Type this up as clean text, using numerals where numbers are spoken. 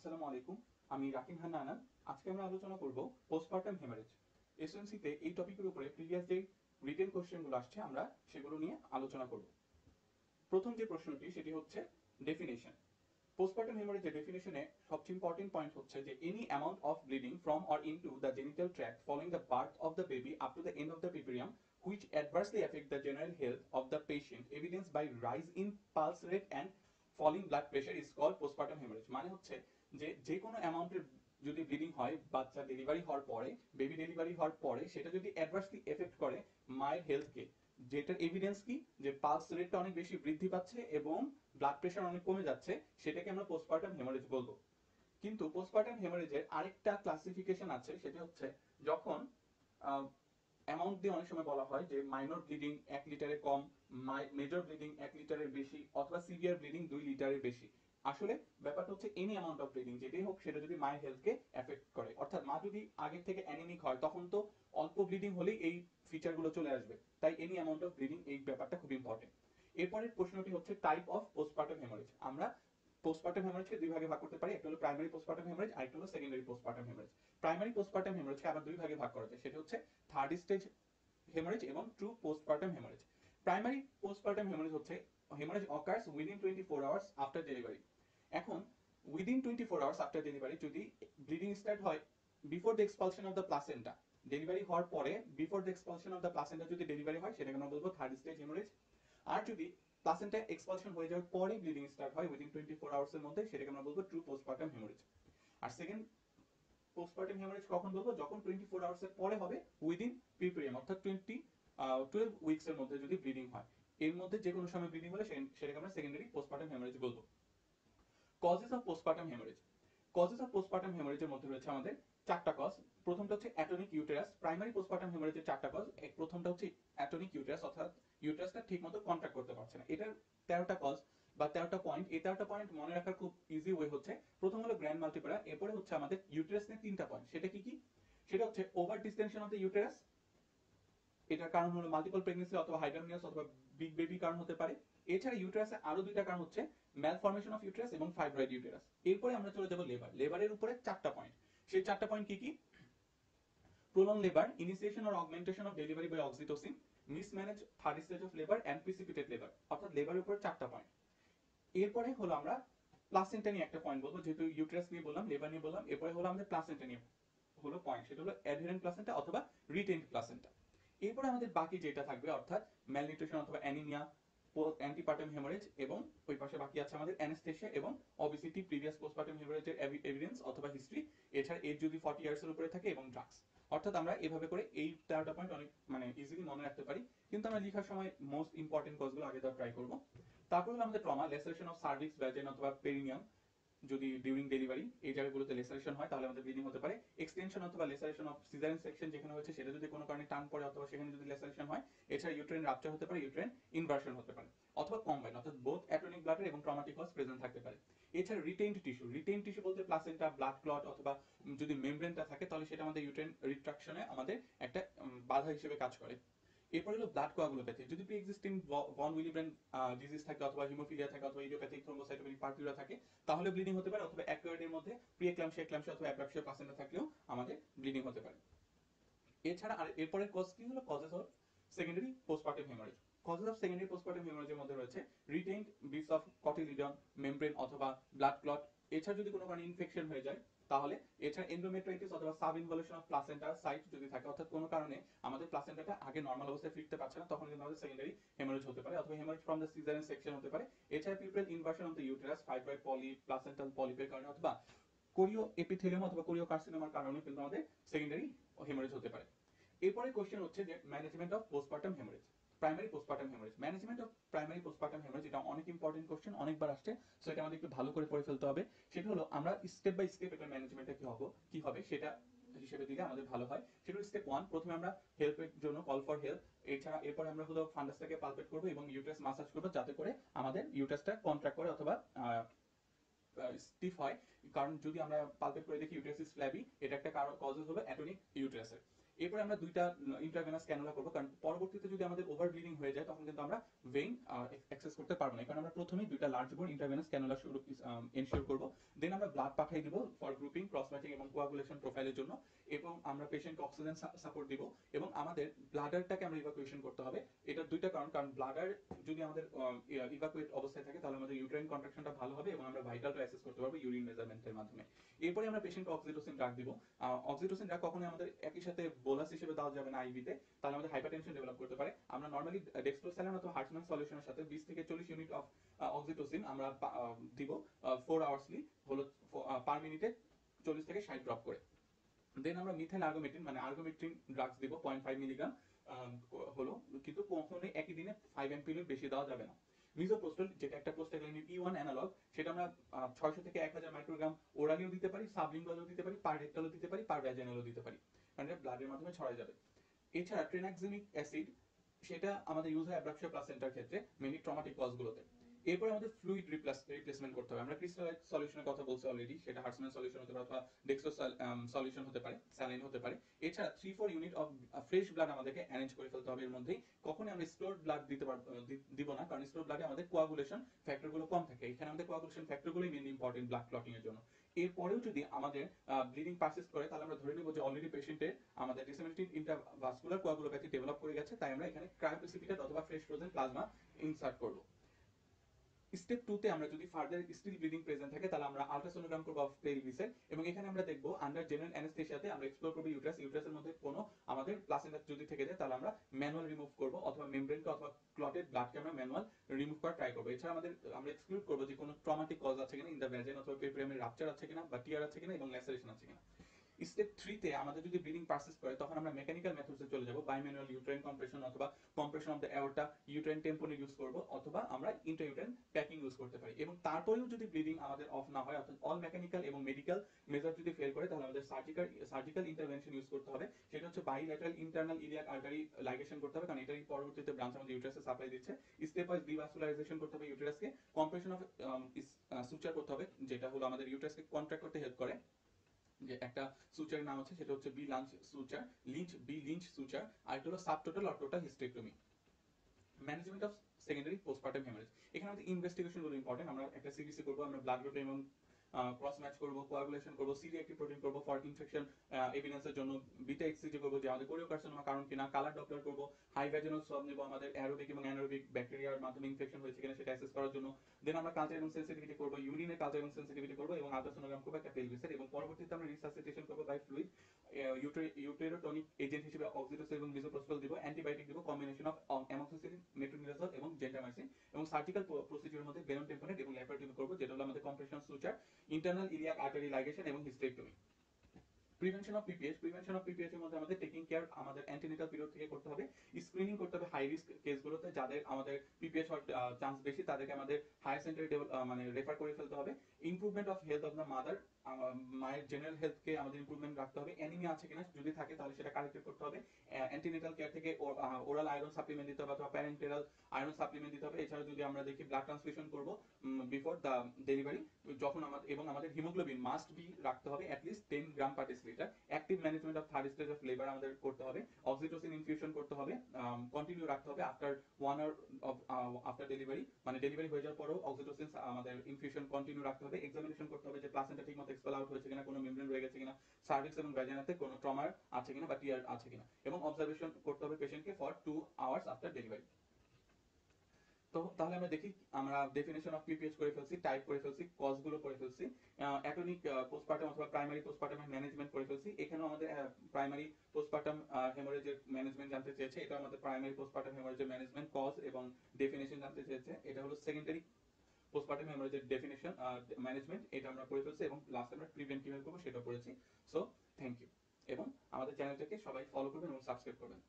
আসসালামু আলাইকুম। আমি রাকিব হান্না আনান। আজকে আমরা আলোচনা করব পোস্টপার্টাম হেমারেজ। এসএনসিতে এই টপিকের উপরে প্রিভিয়াস যে রিটেন কোশ্চেনগুলো আসছে আমরা সেগুলো নিয়ে আলোচনা করব। প্রথম যে প্রশ্নটি সেটি হচ্ছে ডেফিনেশন। পোস্টপার্টাম হেমারেজের ডেফিনেশনে সবচেয়ে ইম্পর্টেন্ট পয়েন্ট হচ্ছে যে any amount of bleeding from or into the genital tract following the birth of the baby up to the end of the puerperium which adversely affect the general health of the patient evidenced by rise in pulse rate and falling blood pressure is called postpartum hemorrhage। মানে হচ্ছে যে যে কোনো অ্যামাউন্টের যদি bleeding হয় বাচ্চা delivery হওয়ার পরে, বেবি ডেলিভারি হওয়ার পরে, সেটা যদি অ্যাডভার্সলি এফেক্ট করে মায়ের হেলথকে, যেটার এভিডেন্স কি যে পালস রেটটা অনেক বেশি বৃদ্ধি পাচ্ছে এবং ব্লাড প্রেশার অনেক কমে যাচ্ছে, সেটাকে আমরা পোস্টপার্টাম হেমারেজ বলবো। কিন্তু পোস্টপার্টাম হেমারেজের আরেকটা ক্লাসিফিকেশন আছে, সেটা হচ্ছে যখন অ্যামাউন্ট দিয়ে অনেক সময় বলা হয় যে মাইনর ব্লিডিং 1 লিটারের কম, মেজর ব্লিডিং 1 লিটারের বেশি, অথবা সিভিয়ার ব্লিডিং 2 লিটারের বেশি। আসলে ব্যাপারটা হচ্ছে এনি অ্যামাউন্ট অফ ব্লিডিং যেটাই হোক সেটা যদি মায়ের হেলথকে এফেক্ট করে, অর্থাৎ মা যদি আগের থেকে অ্যানিমিক হয় তখন তো অল্প ব্লিডিং হলেই এই ফিচারগুলো চলে আসবে। তাই এনি অ্যামাউন্ট অফ ব্লিডিং এই ব্যাপারটা খুব ইম্পর্টেন্ট। এরপরের প্রশ্নটি হচ্ছে টাইপ অফ পোস্টপার্টাম হেমারেজ। আমরা পোস্টপার্টাম হেমারেজকে দুই ভাগে ভাগ করতে পারি, একটা হলো প্রাইমারি পোস্টপার্টাম হেমারেজ, আরেকটা হলো secondary postpartum haemorrhage. Primary postpartum হেমারেজকে আবার দুই ভাগে ভাগ করা যায়, সেটা হচ্ছে থার্ড স্টেজ হেমারেজ এবং true postpartum haemorrhage. Primary postpartum haemorrhage হচ্ছে haemorrhage occurs within 24 hours after delivery. এখন উইদিন 24 আওয়ার্স আফটার ডেলিভারি যদি ব্লিডিং স্টার্ট হয় before the expulsion of the placenta, delivery হওয়ার পরে before the expulsion of the placenta যদি delivery হয় সেটাকে আমরা বলবো থার্ড স্টেজ হেমারেজ। আর যদি প্লাসেন্টা এক্সপালশন হয়ে যাওয়ার পরে ব্লিডিং স্টার্ট হয় উইদিন 24 আওয়ার্স এর মধ্যে, সেটাকে আমরা বলবো ট্রু পোস্টপার্টাম হেমারেজ। আর সেকেন্ড পোস্টপার্টাম হেমারেজ কখন বলবো? যখন 24 আওয়ার্স এর পরে হবে উইদিন পিপিএম, অর্থাৎ 12 উইকস এর মধ্যে যদি ব্লিডিং হয়। এর মধ্যে যে কোনো সময় ব্লিডিং হলে সেটাকে আমরা সেকেন্ডারি পোস্টপার্টাম হেমারেজ বলবো। Causes of postpartum haemorrhage. Causes of postpartum হেমারেজের মধ্যে রয়েছে আমাদের চারটা কজ। প্রথমটা হচ্ছে অ্যাটনিক ইউটেরাস। প্রাইমারি পোস্টপার্টাম হেমারেজের চারটা কজ। প্রথমটা হচ্ছে অ্যাটনিক ইউটেরাস, অর্থাৎ ইউটেরাসটা ঠিকমতো কন্ট্রাক্ট করতে পারছে না। এটার 13টা কজ বা 13টা পয়েন্ট। এই 13টা পয়েন্ট মনে রাখার খুব ইজি ওয়ে হচ্ছে, প্রথম হলো গ্র্যান্ড মাল্টিপ্লার, এরপরে হচ্ছে আমাদের ইউটেরাস নিয়ে 3টা পয়েন্ট। সেটা কি কি? সেটা হচ্ছে ওভার ডিসটেনশন অফ দ্য ইউটেরাস, এটার কারণ হলো মাল্টিপল প্রেগন্যান্সি অথবা হাইড্রোমিয়াস অথবা বিগ বেবি কারণ হতে পারে। এছাড়া ইউটেরাসে আরো দুইটা কারণ হচ্ছে ম্যালফরমেশন অফ ইউটেরাস এবং ফাইব্রয়েড ইউটেরাস। এরপরে আমরা চলে যাব লেবার। লেবারের উপরে 4টা পয়েন্ট। সেই 4টা পয়েন্ট কি কি? Prolong labour, initiation or augmentation of delivery by oxytocin, mismanage third stage of labour and precipitated labour. অর্থাৎ লেবারের উপরে 4টা পয়েন্ট। এরপরে হলো আমরা প্লাসেন্টা নিয়ে একটা পয়েন্ট বলবো, যেহেতু ইউটেরাস নিয়ে বললাম, লেবার নিয়ে বললাম, এরপরে হলো আমাদের প্লাসেন্টা নিয়ে হলো পয়েন্ট, সেটা হলো অ্যাডহেরেন্ট প্লাসেন্টা অথবা রিটেইনড প্লাসেন্টা। এরপরে আমাদের বাকি যেটা থাকবে অর্থাৎ ম্যালনিউট্রিশন অথবা অ্যানিমিয়া, অ্যান্টিপার্টাম হেমারেজ, এবং ওই পাশে বাকি আছে আমাদের অ্যানেস্থেশিয়া এবং অবিসিটি, প্রিভিয়াস পোস্টপার্টাম হেমারেজের এভিডেন্স অথবা হিস্ট্রি, এছাড়া এজ যদি 40 ইয়ার্স এর উপরে থাকে, এবং ড্রাগস। অর্থাৎ আমরা এভাবে করে এই 13টা পয়েন্ট অনেক ইজিলি মনে রাখতে পারি, কিন্তু আমরা লেখার সময় মোস্ট ইম্পর্টেন্ট কজগুলো আগে দেওয়ার ট্রাই করব। তারপর হলো আমাদের ট্রমা, ল্যাসারেশন অফ সার্ভিক্স, ভ্যাজাইন অথবা পেরিনিয়াম। যদি ডিউরিং ডেলিভারি এই জায়গাগুলোতে লেসারেশন হয় তাহলে আমাদের ব্লিডিং হতে পারে। এক্সটেনশন অথবা লেসারেশন অফ সিজারিয়ান সেকশন যেখানে হয়েছে সেটা যদি কোনো কারণে টান পড়ে অথবা সেখানে যদি লেসারেশন হয়। এছাড়া ইউট্রেন রাপচার হতে পারে, ইউট্রেন ইনভার্সন হতে পারে, অথবা কম্বাইন, অর্থাৎ বোথ অ্যাটনিক ব্লাডের এবং ট্রমাটিক কজ প্রেজেন্ট থাকতে পারে। এছাড়া রিটেইনড টিস্যু, রিটেইনড টিস্যু বলতে প্লাসেন্টা, ব্লাড ক্লট, অথবা যদি মেমব্রেনটা থাকে তাহলে সেটা আমাদের ইউট্রেন রিট্রাকশনে আমাদের একটা বাধা হিসেবে কাজ করে। এরপর হলো ব্লাড কোয়াগুলোপ্যাথি। যদি প্রি এক্সিস্টিং ভন উইলিব্রেন ডিজিজ থাকে অথবা হিমোফিলিয়া থাকে অথবা ইডিওপ্যাথিক থ্রোম্বোসাইটোপেনিক পার্টিউরা থাকে তাহলে ব্লিডিং হতে পারে, অথবা অ্যাকুয়ার্ডের মধ্যে প্রি এক্লাম্পসিয়া, এক্লাম্পসিয়া অথবা অ্যাপ্লাক্সিয়া প্লাসেন্টা থাকলেও আমাদের ব্লিডিং হতে পারে। এছাড়া আর এরপরের কজ কি হলো? Causes of secondary postpartum haemorrhage. Causes of secondary postpartum হেমারেজের মধ্যে রয়েছে retained bits of cotyledon, membrane অথবা ব্লাড ক্লট। এছাড়া যদি কোনো কারণে ইনফেকশন হয়ে যায় তাহলে, এছাড়া এন্ডোমেট্রাইটিস অথবা sub involution of placenta site যদি থাকে, অর্থাৎ কোনো কারণে আমাদের প্লাসেন্টাটা আগে নর্মাল অবস্থায় ফিরতে পারছে না, তখন কিন্তু আমাদের সেকেন্ডারি হেমারেজ হতে পারে, অথবা haemorrhage from the caesarean section হতে পারে। এছাড়া puerperal inversion of the uterus, fibroid polyp, placental পলিপের কারণে, অথবা কোরিও এপিথেলিয়াম অথবা কোরিও কার্সিনোমার কারণে কিন্তু আমাদের সেকেন্ডারি হেমারেজ হতে পারে। এরপরে কোশ্চেন হচ্ছে যে management of postpartum haemorrhage, primary postpartum haemorrhage. Management of primary postpartum haemorrhage, এটা অনেক ইম্পর্টেন্ট কোশ্চেন, অনেকবার আসছে, সো এটা আমাদের একটু ভালো করে পড়ে ফেলতে হবে। সেটা হলো আমরা স্টেপ বাই স্টেপ এটা ম্যানেজমেন্টটা কি হবে সেটা হিসেবে দিলে আমাদের ভালো হয়। সেটা হলো স্টেপ 1, প্রথমে আমরা হেল্পের জন্য কল ফর হেল্প। এছাড়া এরপরে আমরা হলো ফান্ডাসটাকে পালপেট করবো এবং ইউটেরাস মাসাজ করবো, যাতে করে আমাদের ইউটেরাসটা কন্ট্রাক্ট করে অথবা স্টিফ হয়। কারণ যদি আমরা পালপেট করে দেখি ইউটেরাস ইজ ফ্ল্যাবি, এটা একটা কজেস হলো অ্যাটনিক ইউটেরাসের। এরপরে আমরা দুইটা ইন্ট্রাভেনাস ক্যানুলা করবো, কারণ পরবর্তীতে যদি আমাদের ওভার ব্লিডিং হয়ে যায় তখন কিন্তু আমরা ভেইন অ্যাক্সেস করতে পারবো না, কারণ আমরা প্রথমেই দুইটা large bore intravenous cannula ensure করবো। দেন আমরা ব্লাড পাঠিয়ে দিব ফর গ্রুপিং, ক্রস ম্যাচিং এবং কোয়াগুলেশন প্রোফাইলের জন্য, এবং আমরা পেশেন্টকে অক্সিজেন সাপোর্ট দিব, এবং আমাদের ব্লাডারটাকে আমরা ইভাকুয়েশন করতে হবে। এটার দুইটা কারণ ব্লাডার যদি আমাদের ইভাকুয়েট অবস্থায় থাকে তাহলে আমাদের ইউট্রাইন কন্ট্রাকশনটা ভালো হবে এবং আমরা ভাইটালটা অ্যাসেস করতে পারবো ইউরিন মেজারমেন্টের মাধ্যমে। এরপরে আমরা পেশেন্টকে অক্সিটোসিন ড্রাগ দিব। অক্সিটোসিন ড্রাগ কখনোই আমাদের একই সাথে বোলাস হিসেবে দেওয়া যাবে না আইভিতে, তাহলে আমাদের হাইপারটেনশন ডেভেলপ করতে পারে। আমরা নর্মালি ডেক্সট্রোস্যালাইন অথবা হার্টম্যান সলিউশনের সাথে 20 থেকে 40 ইউনিট অফ অক্সিটোসিন আমরা দিব 4 আওয়ার্সলি, হলো পার মিনিটে 40 থেকে 60 ড্রপ করে। দেন আমরা মিথাইল আর্গোমেটিন মানে আর্গোমেট্রিন ড্রাগস দিব 0.5 মিলিগ্রাম হলো, কিন্তু কখনোই একই দিনে 5 এমপিএল এর বেশি দেওয়া যাবে না। মিজোপ্রোস্টল যেটা একটা প্রোস্টাগ্ল্যান্ডিন E1 অ্যানালগ, সেটা আমরা 600 থেকে 1000 মাইক্রোগ্রাম ওরালিও দিতে পারি, সাবলিঙ্গুয়ালও দিতে পারি, পার রেক্টালও দিতে পারি, পার ভ্যাজিনালও দিতে পারি, মানে ব্লাডের মাধ্যমে ছড়ায় যাবে। এছাড়া ট্রেনাক্সিমিক অ্যাসিড, সেটা আমাদের ইউজ হয় অ্যাব্রাকশিয়া প্লাসেন্টার ক্ষেত্রে, মেইনলি ট্রমাটিক কজগুলোতে। এরপরে আমাদের ফ্লুইড রিপ্লেসমেন্ট করতে হবে। আমরা ক্রিস্টালাইট সলিউশনের কথা বলছি অলরেডি, সেটা হার্টম্যান সলিউশন হতে পারে অথবা ডেক্সট্রো সলিউশন হতে পারে, স্যালাইন হতে পারে। এছাড়া 3-4 ইউনিট অফ ফ্রেশ ব্লাড আমাদেরকে অ্যারেঞ্জ করে ফেলতে হবে এর মধ্যেই। কখনই আমরা স্টোরড ব্লাড দিব না, কারণ স্টোরড ব্লাডে আমাদের কোয়াগুলেশন ফ্যাক্টরগুলো কম থাকে। এখানে আমাদের কোয়াগুলেশন ফ্যাক্টরগুলোই মেইনলি ইম্পর্টেন্ট ব্লাড ক্লটিং এর জন্য। এরপরেও যদি আমাদের ব্লিডিং পারসিস্ট করে তাহলে আমরা ধরে নিব যে অলরেডি পেশেন্টের আমাদের ডিসেমিনেটিং ইন্ট্রাভাস্কুলার কোয়াগুলোপ্যাথি ডেভেলপ করে গেছে, তাই আমরা এখানে ক্রায়োপ্রেসিপিটেট অথবা ফ্রেশ ফ্রোজেন প্লাজমা ইনসার্ট করব। স্টেপ 2 তে আমরা যদি ফার্দার স্টিল ব্লিডিং প্রেজেন্ট থাকে তাহলে আমরা আলট্রাসোনোগ্রাম করব অফ পেলভিসের, এবং এখানে আমরা দেখব আন্ডার জেনারেল অ্যানেস্থেসিয়াতে আমরা এক্সপ্লোর করব ইউট্রাসের মধ্যে কোনো আমাদের প্লাসেন্টা যদি থেকে যায় তাহলে আমরা ম্যানুয়াল রিমুভ করব, অথবা মেমব্রেনকে অথবা ক্লটেড ব্লাডকে আমরা ম্যানুয়াল রিমুভ করার ট্রাই করব। এছাড়া আমরা এক্সক্লুড করব যে কোনো ট্রমাটিক কজ আছে কিনা, ইন দ্য ভ্যাজিন অথবা পেরিয়ামের রাপচার আছে কিনা বা টিয়ার আছে কিনা এবং ল্যাসারেশন আছে কিনা। স্টেপ 3 তে আমাদের যদি ব্লিডিং পারসিস্ট করে তখন আমরা মেকানিক্যাল মেথডসে চলে যাব, বাইম্যানুয়াল ইউট্রাইন কম্প্রেশন অথবা compression of the aorta, uterine tamponade use করব, অথবা আমরা ইন্ট্রাইউট্রাইন প্যাকিং ইউজ করতে পারি। এবং তারপরেও যদি ব্লিডিং আমাদের অফ না হয়, অর্থাৎ অল মেকানিক্যাল এবং মেডিকেল মেজার যদি ফেল করে, তাহলে আমাদের সার্জিক্যাল ইন্টারভেনশন ইউজ করতে হবে। সেটা হচ্ছে bilateral internal iliac artery ligation করতে হবে, কারণ এটারই পরবর্তীতে ব্রাঞ্চ আমাদের ইউটেরাসে সাপ্লাই দিচ্ছে। স্টেপ ওয়াইজ ডিভাস্কুলারাইজেশন করতে হবে ইউটেরাসকে, কম্প্রেশন অফ সুচার করতে হবে, যেটা হলো আমাদের ইউটেরাসকে কন্ট্রাক্ট করতে হেল্প করে। যে একটা সুচারের নাম আছে সেটা হচ্ছে বি লিঞ্চ সুচার, আর এটা হলো subtotal or total hysterectomy. Management of secondary postpartum haemorrhage, এখানে আমাদের ইনভেস্টিগেশন গুলো ইম্পর্টেন্ট। আমরা একটা সিবিসি করব, আমরা ব্লাড গ্রুপ এবং ক্রস ম্যাচ করব, কোয়াগুলেশন করব, সি রিঅ্যাক্টিভ প্রোটিন করব ফর ইনফেকশন এভিডেন্সের জন্য, বিটা এক্সসিজি করব যে আমাদের কোরিওকার্সিনোমা কারণ কিনা, কালার ডপলার করব, হাই ভ্যাজিনাল সোয়াব নেব আমাদের অ্যারোবিক এবং অ্যানারোবিক ব্যাকটেরিয়ার মাধ্যমে ইনফেকশন হয়েছে কিনা সেটা অ্যাসেস করার জন্য। দেন আমরা কালচার এবং সেনসিটিভিটি করব, ইউরিনের কালচার এবং সেনসিটিভিটি করব, এবং আলট্রাসোনোগ্রাম করব একটা পেলভিসের, এবং পরবর্তীতে আমরা রিসাসিটেশন করব বাই ফ্লুইড ইউটেরোটনিক এজেন্ট হিসেবে অক্সিটোসিন এবং মিজোপ্রোস্টল দিব, অ্যান্টিবায়োটিক দিব, কম্বিনেশন অফ অ্যামোক্সিসিলিন, মেট্রোনিডাজল এবং জেন্টামাইসিন, এবং সার্জিক্যাল প্রসিডিউরের মধ্যে বেলন টেম্পোনেট এবং ল্যাপারোটমি করব, যেটা হলো আমাদের compression suture, internal iliac artery ligation এবং হিস্টেক্টমি। প্রিভেনশন অফ পিপিএইচ এর মধ্যে আমাদের টেকিং কেয়ার আমাদের অ্যান্টিনেটাল পিরিয়ড থেকে করতে হবে, স্ক্রিনিং করতে হবে হাই রিস্ক কেসগুলোতে, যাদের আমাদের পিপিএইচ হওয়ার চান্স বেশি তাদেরকে আমাদের হায়ার সেন্টারে মানে রেফার করে ফেলতে হবে। Improvement of health of the mother, মায়ের জেনারেল হেলথকে আমাদের ইমপ্রুভমেন্ট রাখতে হবে। অ্যানিমিয়া আছে কিনা যদি থাকে তাহলে সেটা কারেক্ট করতে হবে। অ্যান্টিনেটাল কেয়ার থেকে ওরাল আয়রন সাপ্লিমেন্ট দিতে হবে অথবা প্যারেন্টাল আয়রন সাপ্লিমেন্ট দিতে হবে। এছাড়া যদি আমরা দেখি ব্লাড ট্রান্সফিউশন করব বিফোর দ্য ডেলিভারি, যখন আমাদের হিমোগ্লোবিন মাস্ট বি রাখতে হবে at least 10 gram per decilitre. Active management of third stage of labour আমাদের করতে হবে। অক্সিটোসিন ইনফিউশন করতে হবে, কন্টিনিউ রাখতে হবে after 1 hour of after delivery, মানে ডেলিভারি হয়ে যাওয়ার পরেও অক্সিটোসিন আমাদের ইনফিউশন কন্টিনিউ রাখতে হবে। এক্সামিনেশন করতে হবে যে প্লাসেন্টা ঠিকমতো এক্সপেল আউট হয়েছে কিনা, কোনো মেমব্রেন রয়ে গেছে কিনা, সার্ভিক্স এবং ভ্যাজিনাতে কোনো ট্রমার আছে কিনা বা টিয়ার আছে কিনা, এবং অবজারভেশন করতে হবে পেশেন্টকে ফর 2 আওয়ার্স আফটার ডেলিভারি। তো তাহলে আমরা দেখি, আমরা ডেফিনেশন অফ পিপিএইচ করে ফেলছি, টাইপ করে ফেলছি, কজগুলো করে ফেলছি, অ্যাটনিক পোস্টপার্টাম অথবা প্রাইমারি পোস্টপার্টামের ম্যানেজমেন্ট করে ফেলছি। এখানেও আমাদের প্রাইমারি পোস্টপার্টাম হেমোরেজের ম্যানেজমেন্ট জানতে চেয়েছে, এটা আমাদের প্রাইমারি পোস্টপার্টাম হেমোরেজের ম্যানেজমেন্ট কজ এবং ডেফিনেশন জানতে চেয়েছে। এটা হলো সেকেন্ডারি পোস্টপার্টাম হেমোরেজের ডেফিনেশন ম্যানেজমেন্ট, এটা আমরা করে ফেলছি, এবং লাস্ট আমরা প্রিভেন্ট কিভাবে করবো সেটা করেছি। সো থ্যাংক ইউ, এবং আমাদের চ্যানেলটাকে সবাই ফলো করবেন এবং সাবস্ক্রাইব করবেন।